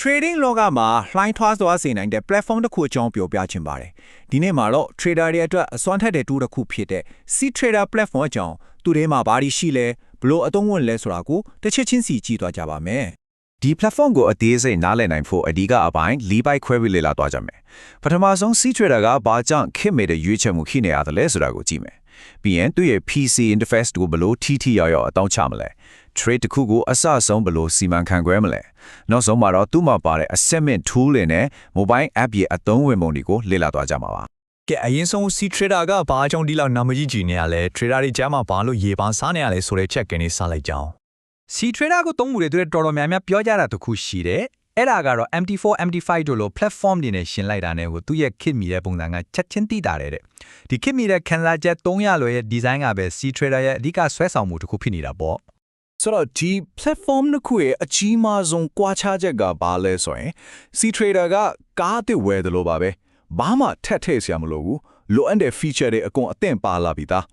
trading လောကမှာလှိုင်းထွားစွာစေနိုင်တဲ့ platform တစ်ခုအကြောင်းပြောပြချင်ပါတယ်ဒီနေ့မှာတော့ trader တွေအတွက်အစွမ်းထက်တဲ့ tool တစ်ခုဖြစ်တဲ့ C-Trader platform အကြောင်းသူတွေမှာဘာတွေရှိလဲဘလို့အသုံးဝင်လဲဆိုတာကိုတစ်ချက်ချင်းစီကြည့်သွားကြပါမယ်ဒီ platform ကိုအသေးစိတ်နားလည်နိုင်ဖို့အဓိကအပိုင်း၄ပိုက်ခွဲပြီးလေ့လာသွားကြမယ်ပထမဆုံး C-Trader ကဘာကြောင့်ခေတ်မဲ့တဲ့ရွေးချယ်မှုခိနေရတယ်လဲဆိုတာကိုကြည့်မယ်ပြီးရင်သူ့ရဲ့ PC interface ကိုဘလို့ထိရောက်အသုံးချမလဲ trade တစ်ခုကိုအစအဆုံးဘလို့စီမံခန့်ခွဲမလဲနောက်ဆုံးမှာတော့သူ့မှာပါတဲ့ assessment tool တွေနဲ့ mobile app ရဲ့အသုံးဝင်ပုံတွေကိုလေ့လာသွားကြမှာပါကဲအရင်ဆုံး C-Trader ကဘာကြောင့်ဒီလောက်နာမည်ကြီးနေရလဲ trader တွေကြားမှာဘာလို့ရေပန်းစားနေရလဲဆိုတဲ့ check ကနေစလိုက်ကြအောင် C-Trader ကိုသုံးမှုတွေတော်တော်များများပြောကြတာတခုရှိတယ်အဲ့ဒါကတော့ MT4 MT5 တို့လို platform တွေနဲ့ရှင်းလိုက်တာနဲ့ကိုသူ့ရဲ့ kit မီတဲ့ပုံစံကချက်ချင်းသိတာတဲ့ဒီ kit မီတဲ့ခံစားချက်300လွယ်ရဲ့ design ကပဲ C-Trader ရဲ့အဓိကဆွဲဆောင်မှုတစ်ခုဖြစ်နေတာပေါ့ဆိုတော့ဒီ platform တစ်ခုရဲ့အကြီးမားဆုံးကွာခြားချက်ကဘာလဲဆိုရင် C-Trader ကကားအသစ်ဝယ်တယ်လို့ပါပဲဘာမှထပ်ထည့်စရာမလိုဘူးလိုအပ်တဲ့ feature တွေအကုန်အသင့်ပါလာပြီသား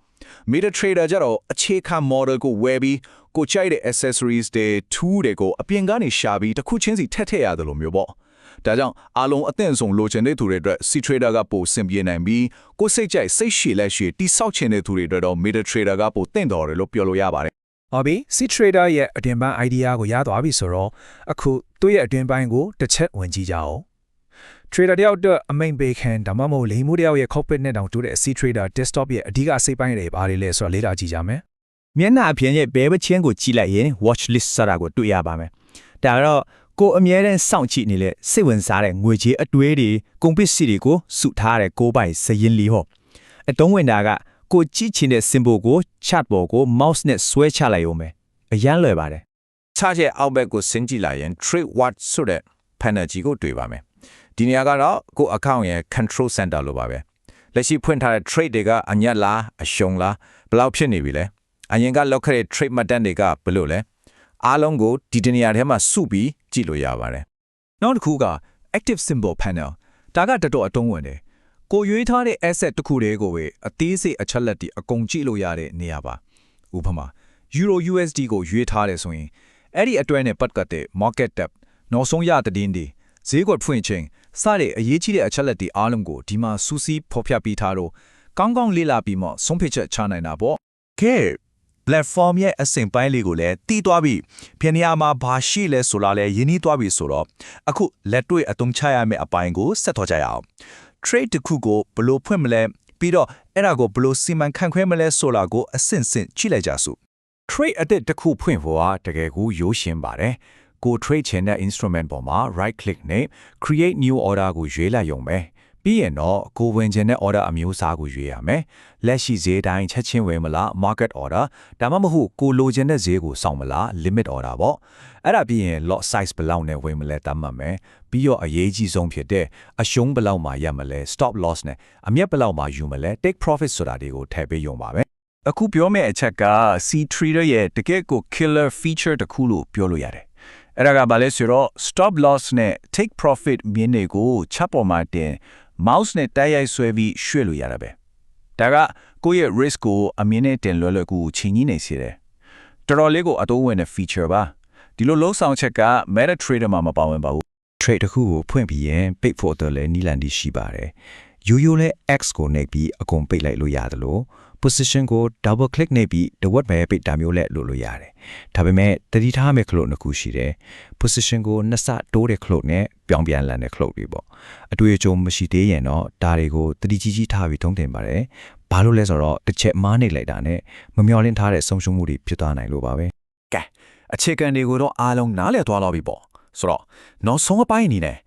MetaTrader ကျတော့အခြေခံ model ကိုဝယ်ပြီးကိုကြိုက်တဲ့ accessories တွေ tool တွေကိုအပြင်ကနေရှာပြီးတစ်ခုချင်းစီထည့်ထည့်ရတယ်လို့မျိုးပေါ့ဒါကြောင့်အားလုံးအသင့်ဆုံးလိုချင်တဲ့သူတွေအတွက် C-Trader ကပိုဆင်ပြေနိုင်ပြီးကိုစိတ်ကြိုက်စိတ်ရှည်လက်ရှည်တိစောက်ချင်တဲ့သူတွေအတွက်တော့ MetaTrader ကပိုသင့်တော်တယ်လို့ပြောလို့ရပါတယ်ဟုတ်ပြီ C-Trader ရဲ့အတွင်ပိုင်း idea ကိုရသွားပြီဆိုတော့အခုသူ့ရဲ့အတွင်ပိုင်းကိုတစ်ချက်ဝင်ကြည့်ကြအောင် Trader တယောက်အတွက်အမိန်ပေးခံဒါမှမဟုတ်လိမ်မှုတယောက်ရဲ့ cockpit နဲ့တောင်တူတဲ့ C-Trader desktop ရဲ့အဓိကအစိပ်ပိုင်းတွေဘာတွေလဲဆိုတော့လေ့လာကြည့်ကြမယ်မျက်နှာအပြင်ရဲ့ဘဲပချင်းကိုကြည့်လိုက်ရင် watch list ဆိုတာကိုတွေ့ရပါမယ်ဒါကတော့ကိုအမြဲတမ်းစောင့်ကြည့်နေလေစိတ်ဝင်စားတဲ့ငွေကြေးအတွေးတွေကုန်ပစ္စည်းတွေကိုစုထားတဲ့ကိုပိုင်စရင်လီဟောအတုံးဝင်တာကကိုကြည့်ချင်တဲ့ symbol ကို chart ပေါ်ကို mouse နဲ့ဆွဲချလိုက်ရုံပဲအရန်လွယ်ပါတယ်ချားရဲ့အောက်ဘက်ကိုဆင်းကြည့်လိုက်ရင် trade watch ဆိုတဲ့ panel ကြီးကိုတွေ့ပါမယ်ဒီနေရာကတော့ကို account ရဲ့ control center လို့ပါပဲလက်ရှိဖွင့်ထားတဲ့ trade တွေကအညက်လားအရှုံးလားဘယ်လောက်ဖြစ်နေပြီလဲအရင်ကလောက်ခဲ့တဲ့ trade မှတ်တမ်းတွေကဘယ်လိုလဲအားလုံးကိုဒီနေရာထဲမှာစုပြီးကြည့်လို့ရပါတယ်နောက်တစ်ခုက active symbol panel ဒါကတော်တော်အတုံးဝင်တယ်ကိုရွေးထားတဲ့ asset တစ်ခုတည်းကိုပဲအသေးစိတ်အချက်လက်တွေအကုန်ကြည့်လို့ရတဲ့နေရာပါဥပမာ Euro USD ကိုရွေးထားတယ်ဆိုရင်အဲ့ဒီအတွဲနဲ့ပတ်သက်တဲ့ market depth နောက်ဆုံးရတဲ့တင်းတွေဈေးကွက်ဖွင့်ခြင်းစတဲ့အရေးကြီးတဲ့အချက်လက်တွေအားလုံးကိုဒီမှာစူးစီးဖော်ပြပေးထားတော့ကောင်းကောင်းလေ့လာပြီးမှဆုံးဖြတ်ချက်ချနိုင်တာပေါ့ကဲ platform ရဲ့အစိမ်ပိုင်းလေးကိုလည်းတီးသွားပြီးပြင်နေရာမှာဘာရှိလဲဆိုတာလဲရင်းနှီးသွားပြီးဆိုတော့အခုလက်တွေ့အသုံးချရမယ့်အပိုင်းကိုဆက်သွားကြရအောင် trade တစ်ခုကိုဘယ်လိုဖွင့်မလဲပြီးတော့အဲ့ဒါကိုဘယ်လိုစီမံခန့်ခွဲမလဲဆိုတာကိုအဆင့်ဆင့်ကြည့်လိုက်ကြစို့ trade အသစ်တစ်ခုဖွင့်ဖို့ကတကယ်ကိုရိုးရှင်းပါတယ်ကို trade ချင်တဲ့ instrument ပေါ်မှာ right click နဲ့ create new order ကိုရွေးလိုက်ရုံပဲပြီးရင်တော့ကိုဝင်ချင်တဲ့ order အမျိုးအစားကိုရွေးရမယ်လက်ရှိဈေးတိုင်းချက်ချင်းဝယ်မလား market order ဒါမှမဟုတ်ကိုလိုချင်တဲ့ဈေးကိုစောင့်မလား limit order ပေါ့အဲ့ဒါပြီးရင် lot size ဘယ်လောက်နဲ့ဝယ်မလဲတတ်မှတ်မယ်ပြီးတော့အရေးကြီးဆုံးဖြစ်တဲ့အရှုံးဘယ်လောက်မှာရမလဲ stop loss နဲ့အမြတ်ဘယ်လောက်မှာယူမလဲ take profit ဆိုတာတွေကိုထည့်ပေးရုံပါပဲအခုပြောမယ့်အချက်က C-Trader ရဲ့တကယ့်ကို killer feature တစ်ခုလို့ပြောလို့ရတယ်အဲ့ဒါကဘာလဲဆိုတော့ stop loss နဲ့ take profit မြင်းတွေကိုချက်ပေါ်မှာတင် mouse နဲ့တိုက်ရိုက်ဆွဲပြီးရွှေ့လို့ရတာပဲဒါကကိုယ့်ရဲ့ risk ကိုအမြင်နဲ့တင်လွယ်လွယ်ကူချိန်ကြီးနေစေတယ်တော်တော်လေးကိုအသုံးဝင်တဲ့ feature ပါဒီလိုလုံးဆောင်ချက်က MetaTrader မှာမပါဝင်ပါဘူး trade တစ်ခုကိုဖွင့်ပြီးရင်ပိတ်ဖို့အတွက်လည်းနီးလန်တီရှိပါတယ်ရိုးရိုးလဲ X ကိုနှိပ်ပြီးအကုန်ပိတ်လိုက်လို့ရတယ်လို့ position ကို double click နှိပ်ပြီးတဝက်ပဲပိတ်တာမျိုးလဲလုပ်လို့ရတယ်ဒါပေမဲ့တတိထားမဲ့ခလုတ်နှစ်ခုရှိတယ် position ကိုနှစ်ဆတိုးတဲ့ခလုတ်နဲ့ပြောင်းပြန်လန်တဲ့ခလုတ်တွေပေါ့အတွေ့အကြုံမရှိသေးရင်တော့ဒါတွေကိုတတိကြီးကြီးထားပြီးထုံးတင်ပါတယ်ဘာလို့လဲဆိုတော့တစ်ချက်မားနေလိုက်တာနဲ့မမျော်လင့်ထားတဲ့ဆုံးရှုံးမှုတွေဖြစ်သွားနိုင်လို့ပါပဲကဲအခြေခံတွေကိုတော့အားလုံးနားလည်သွားတော့ပြီပေါ့ဆိုတော့နောက်ဆုံးအပိုင်းအနေနဲ့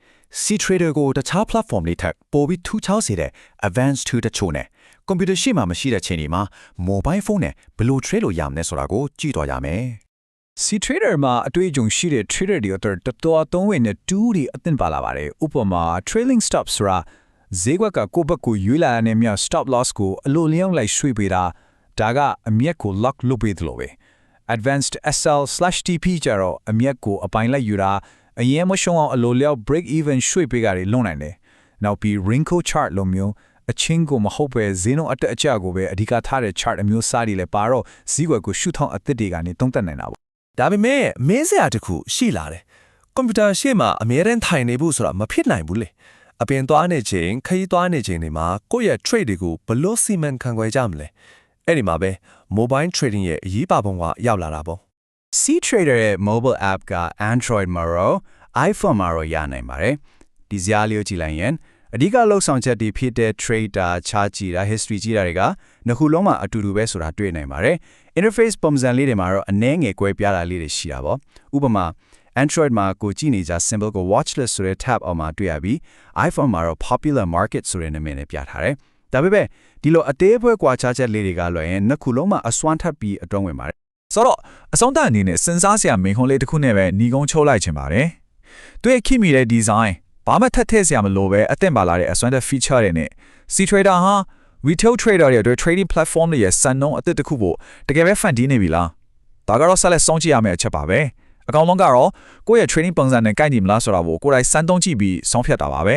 C-Trader ကိုတခြား platform တွေထက်ပိုပြီးထူးခြားစေတဲ့ advanced tool တချို့နဲ့ကွန်ပျူတာရှိမှမရှိတဲ့ချိန်တွေမှာ mobile phone နဲ့ဘယ်လို trade လို့ရမလဲဆိုတာကိုကြည့်သွားရမယ်။ C-Trader မှာအတွေ့အကြုံရှိတဲ့ trader တွေအတွက်တော်တော်အသုံးဝင်တဲ့ tool တွေအသင့်ပါလာပါတယ်ဥပမာ trailing stop ဆိုတာဈေးကွက်ကကိုယ့်ဘက်ကိုရွေးလာတဲ့မြတ် stop loss ကိုအလိုလျောင်းလိုက်ရွှေ့ပေးတာဒါကအမြက်ကို lock လုပ်ပေးသလိုပဲ advanced SL/TP ကြတော့အမြက်ကိုအပိုင်လိုက်ယူတာအရင်မရှုံအောင်အလိုလျောက် break even ရွှေ့ပေးကြတယ်လွန်နိုင်တယ်နောက်ပြီး Rinko chart လိုမျိုးအချင်းကိုမဟုတ်ပဲဈေးနှုန်းအတက်အကျကိုပဲအဓိကထားတဲ့ chart အမျိုးအစားတွေလည်းပါတော့ဈေးကွက်ကိုရှုထောင့်အသစ်တွေကနေတုံးတက်နိုင်တာပေါ့ဒါပေမဲ့မင်းစရာတစ်ခုရှိလာတယ် ကွန်ပျူတာရှေ့မှာအမြဲတမ်းထိုင်နေဖို့ဆိုတာမဖြစ်နိုင်ဘူးလေအပြင်သွားနေချိန်ခရီးသွားနေချိန်တွေမှာကိုယ့်ရဲ့ trade တွေကိုဘလို့စီမံခန့်ခွဲကြမလဲအဲ့ဒီမှာပဲ mobile trading ရဲ့အရေးပါပုံကရောက်လာတာပေါ့ C-Trader ရဲ့ mobile app က Android မှာရော iPhone မှာရောရနိုင်ပါတယ်ဒီဇာတ်လေးကိုကြည့်လိုက်ရင်အဓိကလှုပ်ဆောင်ချက်တွေဖြစ်တဲ့ trader ချားကြည့်တာ history ကြည့်တာတွေကနှစ်ခုလုံးမှာအတူတူပဲဆိုတာတွေ့နိုင်ပါတယ် interface ပုံစံလေးတွေမှာတော့အနည်းငယ်ကွဲပြားတာလေးတွေရှိတာပေါ့ဥပမာ Android မှာကိုကြည့်နေကြ symbol ကို watch list ဆိုတဲ့ tab အောက်မှာတွေ့ရပြီး iPhone မှာတော့ popular market ဆိုတဲ့နာမည်နဲ့ပြထားတယ်ဒါပေမဲ့ဒီလိုအသေးအဖွဲကွာခြားချက်လေးတွေကလွယ်ရင်နှစ်ခုလုံးမှာအစွမ်းထပ်ပြီးအတွန်းဝင်ပါတယ် ဆိုတော့အဆုံးသတ်အနေနဲ့စဉ်းစားစရာမိန်ခွန်းလေးတစ်ခုနဲ့ပဲညီကုန်းချုပ်လိုက်ချင်ပါတယ်သူရဲ့ခိမိတဲ့ design ဘာမှထပ်ထည့်စရာမလိုပဲအသင့်ပါလာတဲ့အစွမ်းတဲ့ feature တွေနဲ့ C-Trader ဟာ retail trader တွေအတွက် trading platform တွေရဲ့စံနှုန်းအသစ်တစ်ခုဖို့တကယ်ပဲဖန်တီးနေပြီလားဒါကတော့ဆက်လက်စောင့်ကြည့်ရမယ့်အချက်ပါပဲအကောင်လုံးကတော့ကိုယ့်ရဲ့ trading ပုံစံနဲ့ကိုက်ညီမလားဆိုတာကိုကိုယ်တိုင်စမ်းသုံးကြည့်ပြီးဆုံးဖြတ်တာပါပဲ